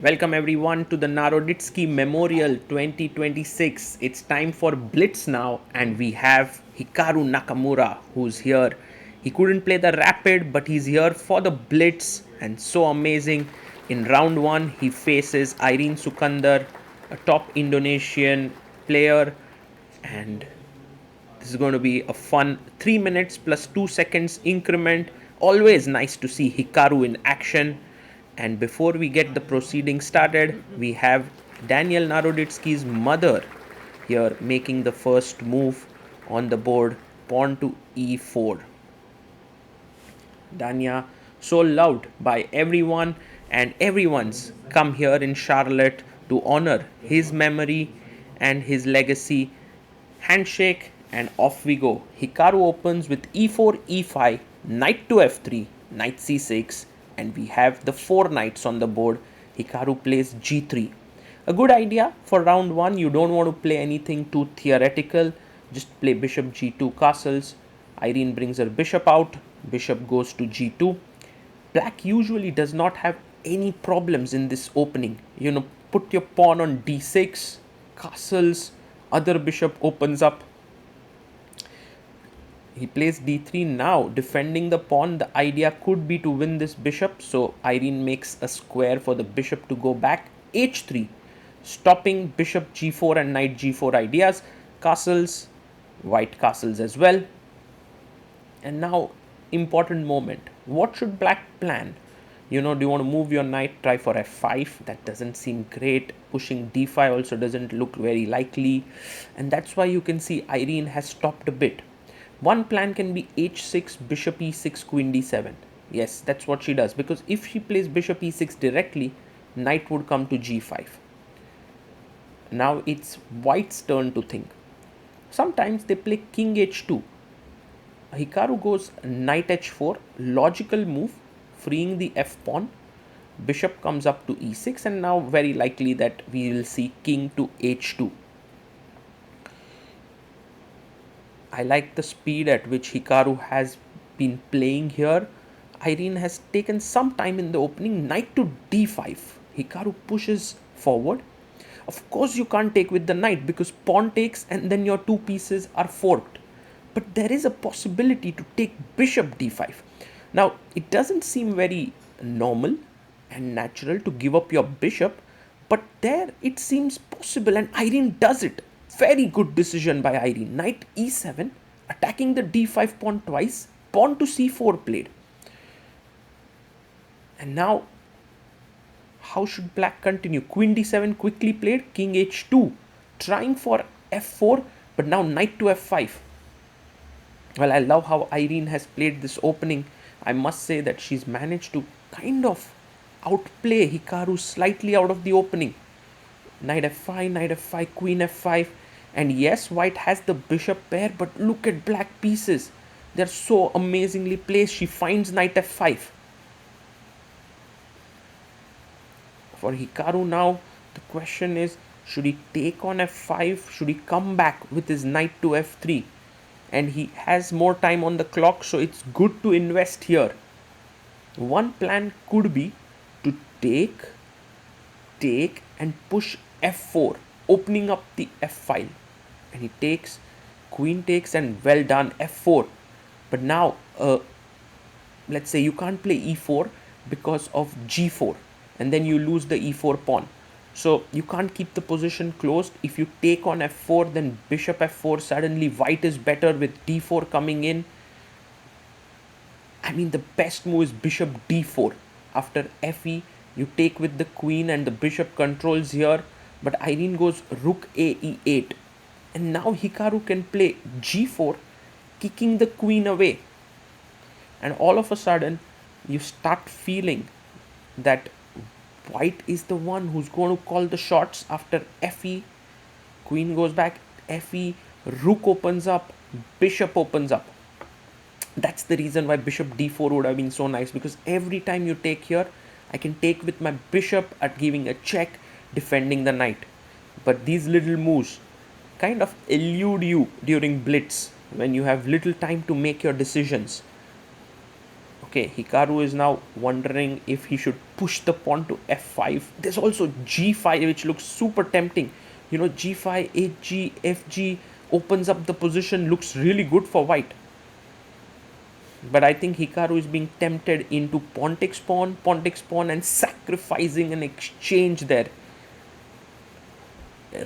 Welcome everyone to the Naroditsky Memorial 2026. It's time for Blitz now, and we have Hikaru Nakamura who's here. He couldn't play the Rapid, but he's here for the Blitz, and so amazing. In round 1, he faces Irene Sukandar, a top Indonesian player, and this is going to be a fun 3 minutes plus 2 seconds increment. Always nice to see Hikaru in action. And before we get the proceeding started, we have Daniel Naroditsky's mother here making the first move on the board, pawn to e4. Danya, so loved by everyone, and everyone's come here in Charlotte to honor his memory and his legacy. Handshake, and off we go. Hikaru opens with e4, e5, knight to f3, knight c6, and we have the 4 knights on the board. Hikaru plays g3. A good idea for round 1. You don't want to play anything too theoretical. Just play bishop g2 castles. Irene brings her bishop out. Bishop goes to g2. Black usually does not have any problems in this opening. Put your pawn on d6, castles, other bishop opens up. He plays d3 now, defending the pawn. The idea could be to win this bishop, so Irene makes a square for the bishop to go back. h3, stopping bishop g4 and knight g4 ideas. Castles, white castles as well. And now, important moment. What should black plan? Do you want to move your knight, try for f5? That doesn't seem great. Pushing d5 also doesn't look very likely. And that's why you can see Irene has stopped a bit. One plan can be h6, bishop e6, queen d7. Yes, that's what she does. Because if she plays bishop e6 directly, knight would come to g5. Now it's white's turn to think. Sometimes they play king h2. Hikaru goes knight h4, logical move, freeing the f pawn. Bishop comes up to e6, and now very likely that we will see king to h2. I like the speed at which Hikaru has been playing here. Irene has taken some time in the opening. Knight to d5. Hikaru pushes forward. Of course you can't take with the knight because pawn takes and then your two pieces are forked. But there is a possibility to take bishop d5. Now, it doesn't seem very normal and natural to give up your bishop, but there it seems possible, and Irene does it. Very good decision by Irene. Knight e7, attacking the d5 pawn twice, pawn to c4 played. And now, how should black continue? Queen d7 quickly played, king h2, trying for f4, but now knight to f5. Well, I love how Irene has played this opening. I must say that she's managed to kind of outplay Hikaru slightly out of the opening. Knight f5, queen f5. And yes, white has the bishop pair, but look at black pieces. They're so amazingly placed. She finds knight f5. For Hikaru now, the question is, should he take on f5? Should he come back with his knight to f3? And he has more time on the clock, so it's good to invest here. One plan could be to take and push f4, opening up the f file. And he takes, queen takes, and well done, f4. But now, let's say you can't play e4 because of g4, and then you lose the e4 pawn. So you can't keep the position closed. If you take on f4, then bishop f4, suddenly white is better with d4 coming in. I mean, the best move is bishop d4. After fe, you take with the queen and the bishop controls here. But Irene goes rook a e8. And now Hikaru can play g4, kicking the queen away. And all of a sudden, you start feeling that white is the one who's going to call the shots after fe. Queen goes back, fe, rook opens up, bishop opens up. That's the reason why bishop d4 would have been so nice, because every time you take here, I can take with my bishop at giving a check, defending the knight. But these little moves kind of elude you during blitz when you have little time to make your decisions. Okay, Hikaru is now wondering if he should push the pawn to f5. There's also g5, which looks super tempting. G5, hg, fg opens up the position, looks really good for white. But I think Hikaru is being tempted into pawn takes pawn, and sacrificing an exchange there.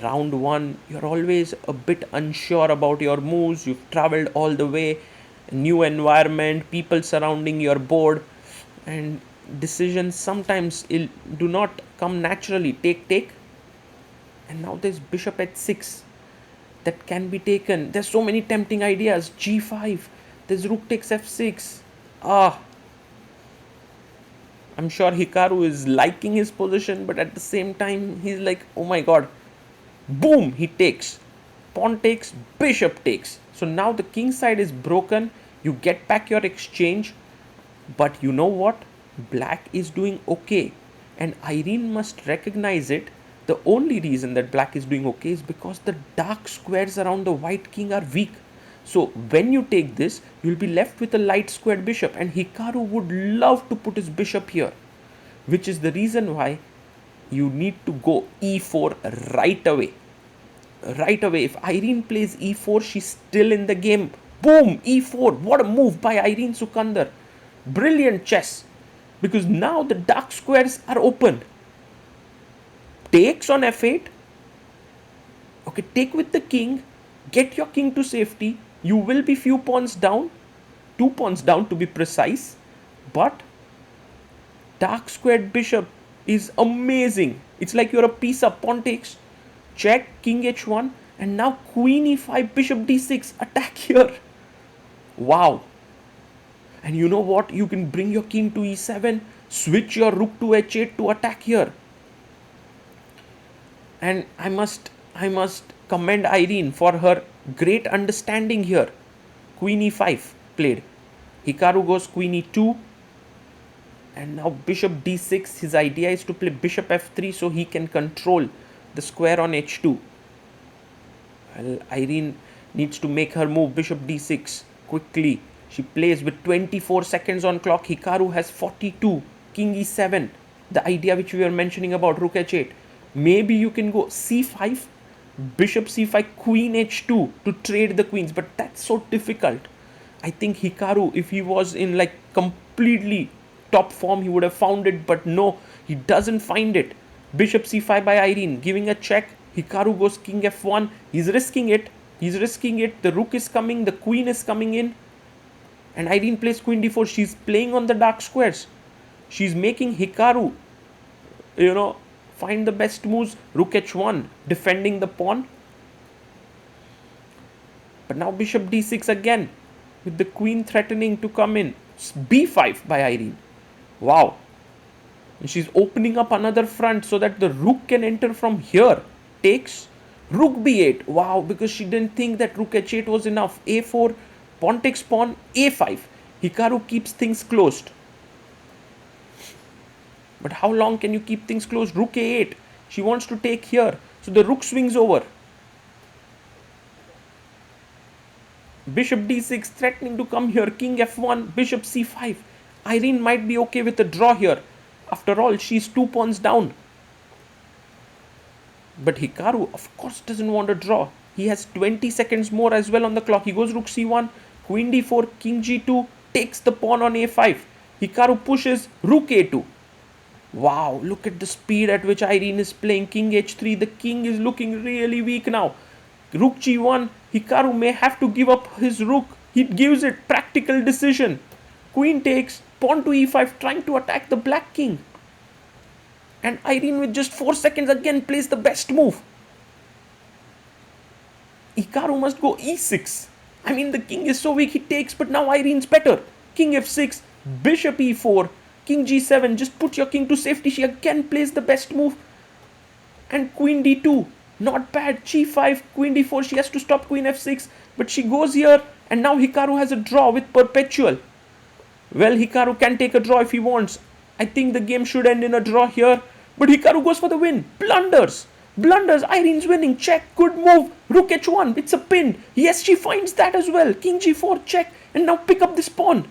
Round 1, you're always a bit unsure about your moves. You've traveled all the way, new environment, people surrounding your board, and decisions sometimes do not come naturally. Take, and now there's bishop h6 that can be taken. There's so many tempting ideas. g5, there's rook takes f6. I'm sure Hikaru is liking his position, but at the same time he's like, oh my god. Boom, he takes. Pawn takes, bishop takes. So now the king side is broken. You get back your exchange. But you know what? Black is doing okay. And Irene must recognize it. The only reason that black is doing okay is because the dark squares around the white king are weak. So when you take this, you'll be left with a light squared bishop. And Hikaru would love to put his bishop here. Which is the reason why you need to go e4 right away. If Irene plays e4, she's still in the game. Boom, e4. What a move by Irene Sukandar. Brilliant chess. Because now the dark squares are open. Takes on f8. Okay, take with the king. Get your king to safety. You will be few pawns down. 2 pawns down to be precise. But dark squared bishop is amazing. It's like you're a piece up. Pawn takes, check, king h1, and now queen e5, bishop d6, attack here. Wow. And you know what? You can bring your king to e7, switch your rook to h8 to attack here. And I must commend Irene for her great understanding here. Queen e5 played. Hikaru goes queen e2. And now bishop d6. His idea is to play bishop f3 so he can control the square on h2. Well, Irene needs to make her move. Bishop d6 quickly. She plays with 24 seconds on clock. Hikaru has 42. King e7. The idea which we were mentioning about rook h8. Maybe you can go c5, bishop c5, queen h2 to trade the queens. But that's so difficult. I think Hikaru, if he was in like completely top form, he would have found it, but no, he doesn't find it. Bishop c5 by Irene, giving a check. Hikaru goes king f1. He's risking it. The rook is coming. The queen is coming in. And Irene plays queen d4. She's playing on the dark squares. She's making Hikaru, find the best moves. Rook h1, defending the pawn. But now bishop d6 again, with the queen threatening to come in. b5 by Irene. Wow. And she's opening up another front so that the rook can enter from here. Takes. Rook b8. Wow, because she didn't think that rook h8 was enough. a4. Pawn takes pawn. a5. Hikaru keeps things closed. But how long can you keep things closed? Rook a8. She wants to take here. So the rook swings over. Bishop d6 threatening to come here. King f1. Bishop c5. Irene might be okay with a draw here. After all, she's 2 pawns down. But Hikaru, of course, doesn't want a draw. He has 20 seconds more as well on the clock. He goes rook c1, queen d4, king g2, takes the pawn on a5. Hikaru pushes, rook a2. Wow, look at the speed at which Irene is playing. King h3, the king is looking really weak now. Rook g1, Hikaru may have to give up his rook. He gives it, practical decision. Queen takes, pawn to e5, trying to attack the black king. And Irene with just 4 seconds again plays the best move. Hikaru must go e6. I mean, the king is so weak, he takes, but now Irene's better. King f6, bishop e4, king g7, just put your king to safety. She again plays the best move. And queen d2, not bad. g5, queen d4, she has to stop queen f6, but she goes here, and now Hikaru has a draw with perpetual. Well, Hikaru can take a draw if he wants. I think the game should end in a draw here, but Hikaru goes for the win. Blunders, Irene's winning. Check, good move. Rook h1, it's a pin. Yes, she finds that as well. King g4, check, and now pick up this pawn.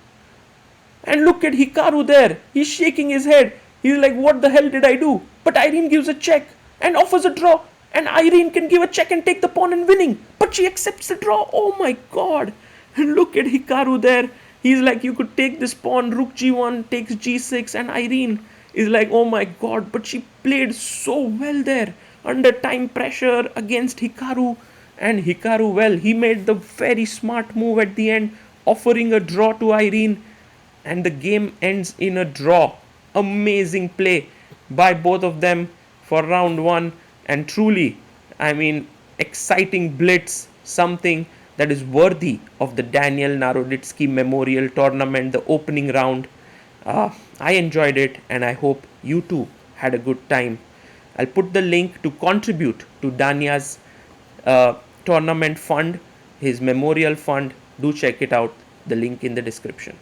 And look at Hikaru there. He's shaking his head. He's like, what the hell did I do? But Irene gives a check and offers a draw. And Irene can give a check and take the pawn and winning. But she accepts the draw. Oh my god. And look at Hikaru there. He's like, you could take this pawn. Rook g1 takes g6. And Irene is like, oh my god. But she played so well there. Under time pressure against Hikaru. And Hikaru, well, he made the very smart move at the end, offering a draw to Irene, and the game ends in a draw. Amazing play by both of them for round one, and truly, I mean, exciting blitz, something that is worthy of the Daniel Naroditsky Memorial Tournament, the opening round. I enjoyed it, and I hope you too had a good time. I'll put the link to contribute to Danya's tournament fund, his memorial fund. Do check it out. The link in the description.